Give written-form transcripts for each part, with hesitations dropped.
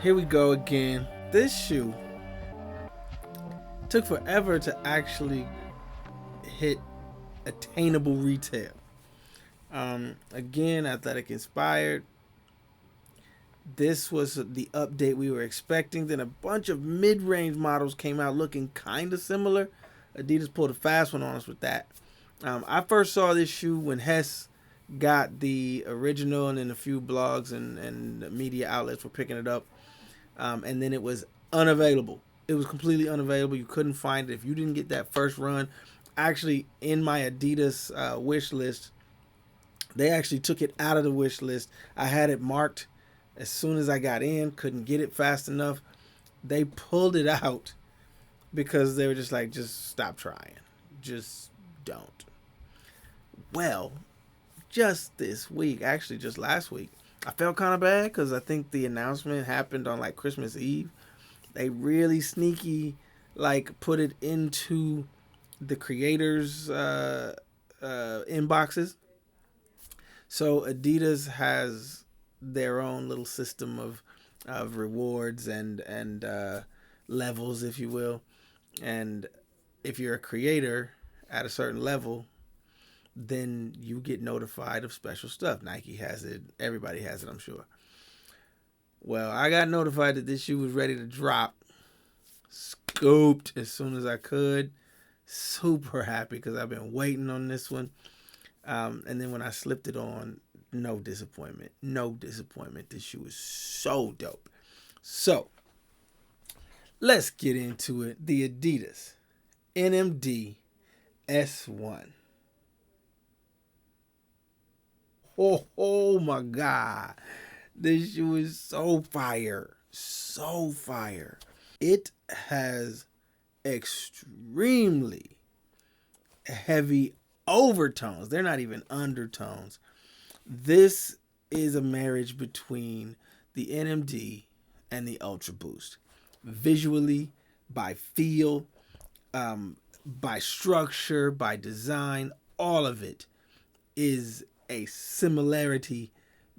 here we go again. This shoe took forever to actually hit attainable retail. Again, athletic inspired. This was the update we were expecting. Then a bunch of mid-range models came out looking kind of similar. Adidas pulled a fast one on us with that. I first saw this shoe when Hess got the original, and then a few blogs and media outlets were picking it up. And then it was unavailable. It was completely unavailable. You couldn't find it. If you didn't get that first run, actually in my Adidas wish list, they actually took it out of the wish list. I had it marked as soon as I got in, couldn't get it fast enough. They pulled it out because they were just like, just stop trying. Just don't. Well, just this week, actually just last week, I felt kind of bad because I think the announcement happened on like Christmas Eve. They really sneaky like put it into the creators' inboxes. So Adidas has their own little system of rewards and levels, if you will. And if you're a creator at a certain level, then you get notified of special stuff. Nike has it. Everybody has it, I'm sure. Well, I got notified that this shoe was ready to drop. Scooped as soon as I could. Super happy because I've been waiting on this one. And then when I slipped it on, no disappointment. No disappointment. This shoe is so dope. So, let's get into it. The Adidas NMD S1. Oh my God. This shoe is so fire. So fire. It has extremely heavy overtones. They're not even undertones. This is a marriage between the NMD and the Ultra Boost. Visually, by feel, by structure, by design, all of it is a similarity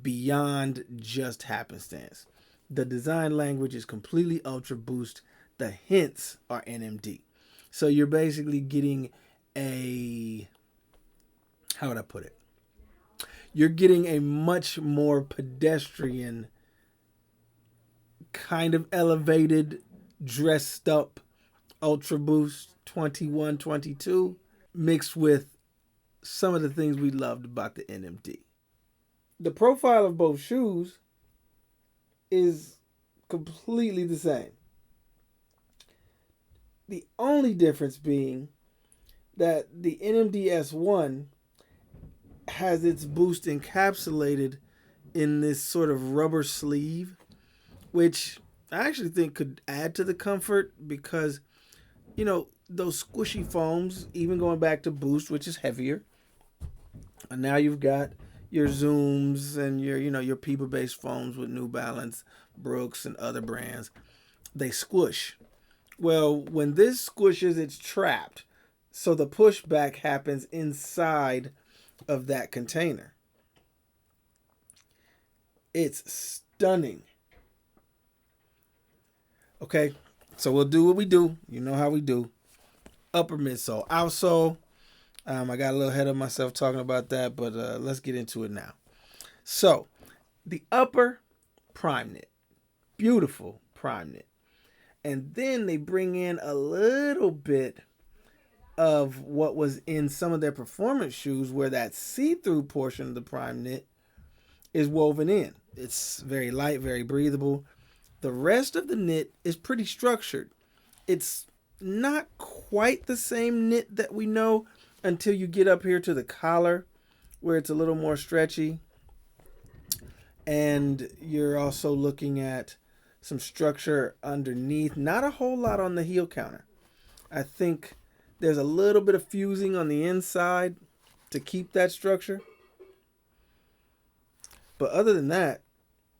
beyond just happenstance. The design language is completely Ultra Boost. The hints are NMD. So you're basically getting a, how would I put it? You're getting a much more pedestrian, kind of elevated, dressed up Ultra Boost 21, 22 mixed with some of the things we loved about the NMD. The profile of both shoes is completely the same. The only difference being that the NMD S1 has its boost encapsulated in this sort of rubber sleeve, which I actually think could add to the comfort because, you know, those squishy foams, even going back to Boost, which is heavier, and now you've got your Zooms and your Peeper-based foams with New Balance, Brooks, and other brands. They squish. Well, when this squishes, it's trapped. So the pushback happens inside of that container. It's stunning. Okay, so we'll do what we do. You know how we do. Upper midsole, outsole. I got a little ahead of myself talking about that, but let's get into it now. So, the upper, prime knit. Beautiful prime knit. And then they bring in a little bit of what was in some of their performance shoes where that see-through portion of the prime knit is woven in. It's very light, very breathable. The rest of the knit is pretty structured. It's not quite the same knit that we know until you get up here to the collar where it's a little more stretchy. And you're also looking at some structure underneath. Not a whole lot on the heel counter. I think there's a little bit of fusing on the inside to keep that structure. But other than that,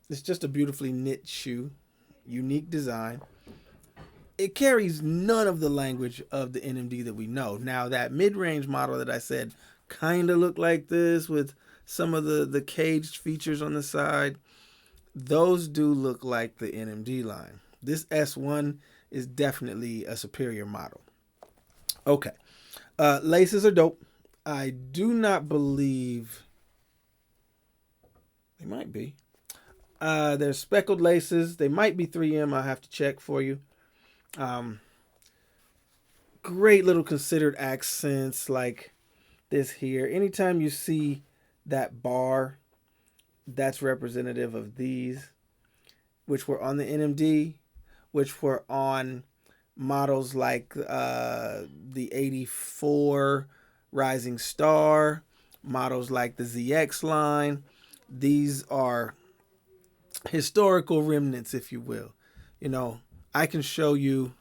it's just a beautifully knit shoe. Unique design. It carries none of the language of the NMD that we know. Now, that mid-range model that I said kind of looked like this with some of the caged features on the side. those do look like the NMD line. This S1 is definitely a superior model. Okay. Laces are dope. I do not believe they might be. There's speckled laces. They might be 3M. I'll have to check for you. Great little considered accents like this here. Anytime you see that bar, that's representative of these, which were on the NMD, which were on models like the 84 Rising Star, models like the ZX line. These are historical remnants, if you will. You know, I can show you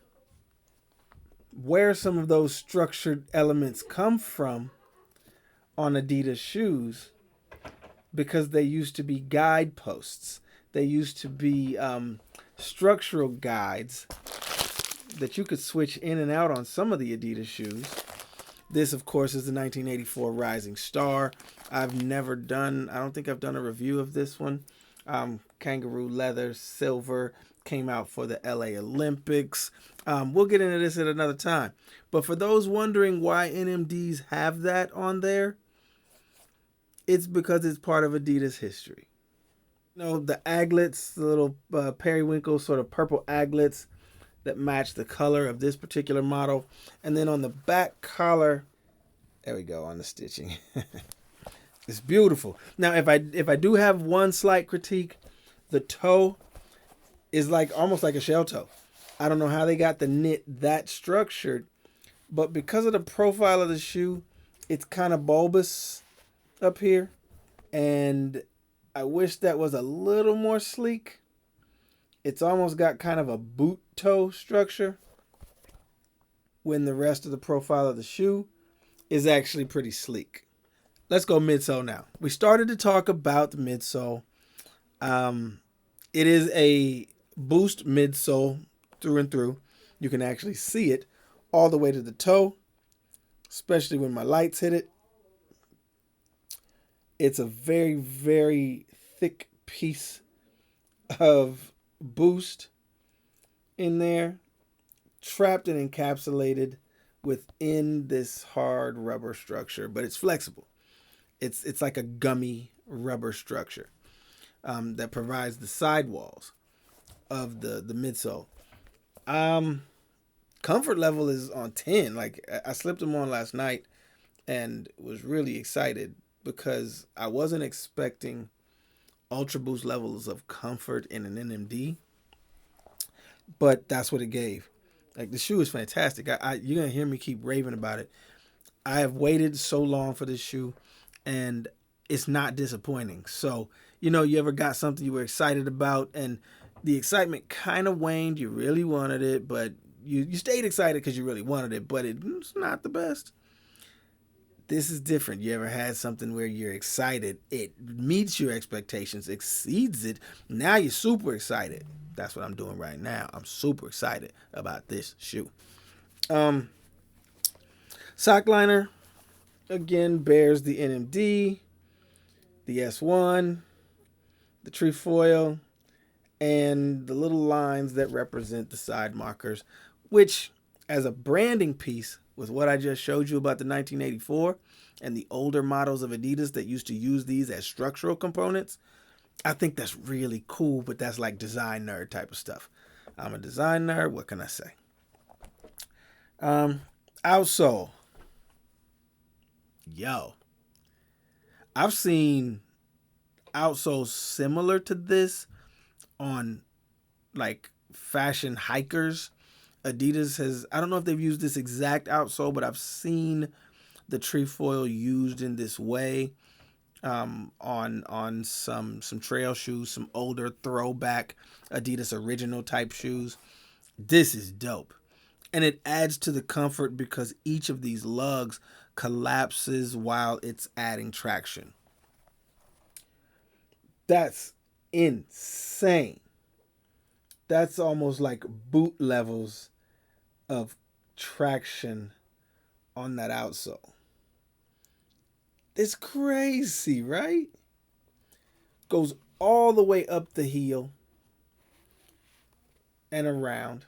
where some of those structured elements come from on Adidas shoes, because they used to be guideposts. They used to be structural guides that you could switch in and out on some of the Adidas shoes. This, of course, is the 1984 Rising Star. I don't think I've done a review of this one. Kangaroo leather, silver, came out for the LA Olympics. We'll get into this at another time. But for those wondering why NMDs have that on there, it's because it's part of Adidas history. You know, the aglets, the little periwinkle sort of purple aglets that match the color of this particular model. And then on the back collar, there we go, on the stitching. It's beautiful. Now, if I do have one slight critique, the toe is like almost like a shell toe. I don't know how they got the knit that structured, but because of the profile of the shoe, it's kind of bulbous up here, and I wish that was a little more sleek. It's almost got kind of a boot toe structure, when the rest of the profile of the shoe is actually pretty sleek. Let's go midsole now. We started to talk about the midsole. It is a boost midsole through and through. You can actually see it all the way to the toe, especially when my lights hit it. It's a very, very thick piece of boost in there, trapped and encapsulated within this hard rubber structure, but it's flexible. It's like a gummy rubber structure that provides the sidewalls of the midsole. Comfort level is on 10. Like, I slipped them on last night and was really excited because I wasn't expecting Ultra Boost levels of comfort in an NMD, but that's what it gave. Like, the shoe is fantastic. You're gonna hear me keep raving about it. I have waited so long for this shoe, and it's not disappointing. So, you know, you ever got something you were excited about, and the excitement kind of waned. You really wanted it, but you stayed excited because you really wanted it, but it's not the best. This is different. You ever had something where you're excited, it meets your expectations, exceeds it, now you're super excited. That's what I'm doing right now. I'm super excited about this shoe. Sock liner, again, bears the NMD, the S1, the trefoil, and the little lines that represent the side markers, which, as a branding piece, with what I just showed you about the 1984 and the older models of Adidas that used to use these as structural components, I think that's really cool, but that's like design nerd type of stuff. I'm a design nerd, what can I say? Outsole. Yo. I've seen outsoles similar to this on like fashion hikers. Adidas has, I don't know if they've used this exact outsole, but I've seen the trefoil used in this way on some trail shoes, some older throwback Adidas original type shoes. This is dope. And it adds to the comfort because each of these lugs collapses while it's adding traction. That's insane. That's almost like boot levels of traction on that outsole. It's crazy, right? Goes all the way up the heel and around.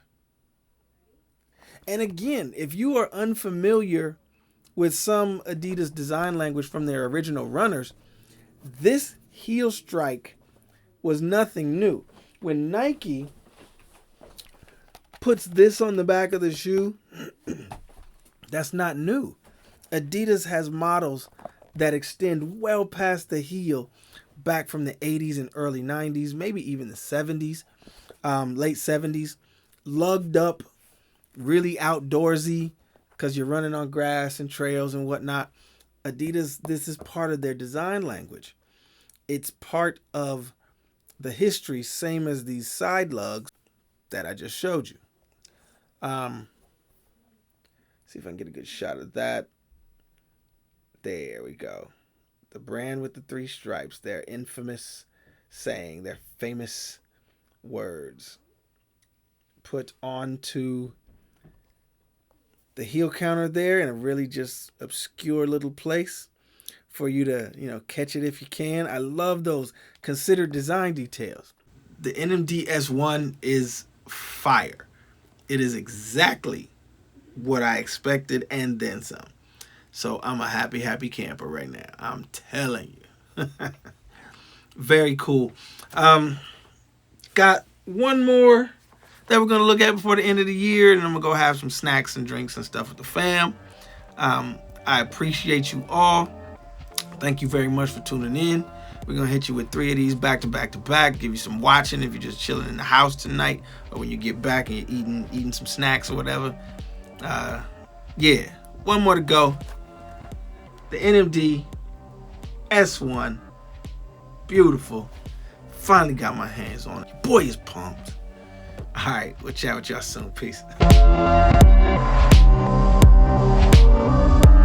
And again, if you are unfamiliar with some Adidas design language from their original runners, this heel strike was nothing new. When Nike puts this on the back of the shoe, that's not new. Adidas has models that extend well past the heel, back from the 80s and early 90s, maybe even the 70s, late 70s, lugged up, really outdoorsy because you're running on grass and trails and whatnot. Adidas, this is part of their design language. It's part of the history, same as these side lugs that I just showed you. See if I can get a good shot of that. There we go. The brand with the 3 stripes, their infamous saying, their famous words put onto the heel counter there in a really just obscure little place for you to, catch it if you can. I love those considered design details. The NMD S1 is fire. It is exactly what I expected and then some. So I'm a happy camper right now. I'm telling you. Very cool. Got one more that we're going to look at before the end of the year, and I'm going to go have some snacks and drinks and stuff with the fam. I appreciate you all. Thank you very much for tuning in. We're going to hit you with 3 of these back to back to back, give you some watching if you're just chilling in the house tonight, or when you get back and you're eating some snacks or whatever. Yeah, one more to go. The NMD S1. Beautiful. Finally got my hands on it. Boy is pumped. All right, we'll chat with y'all soon. Peace.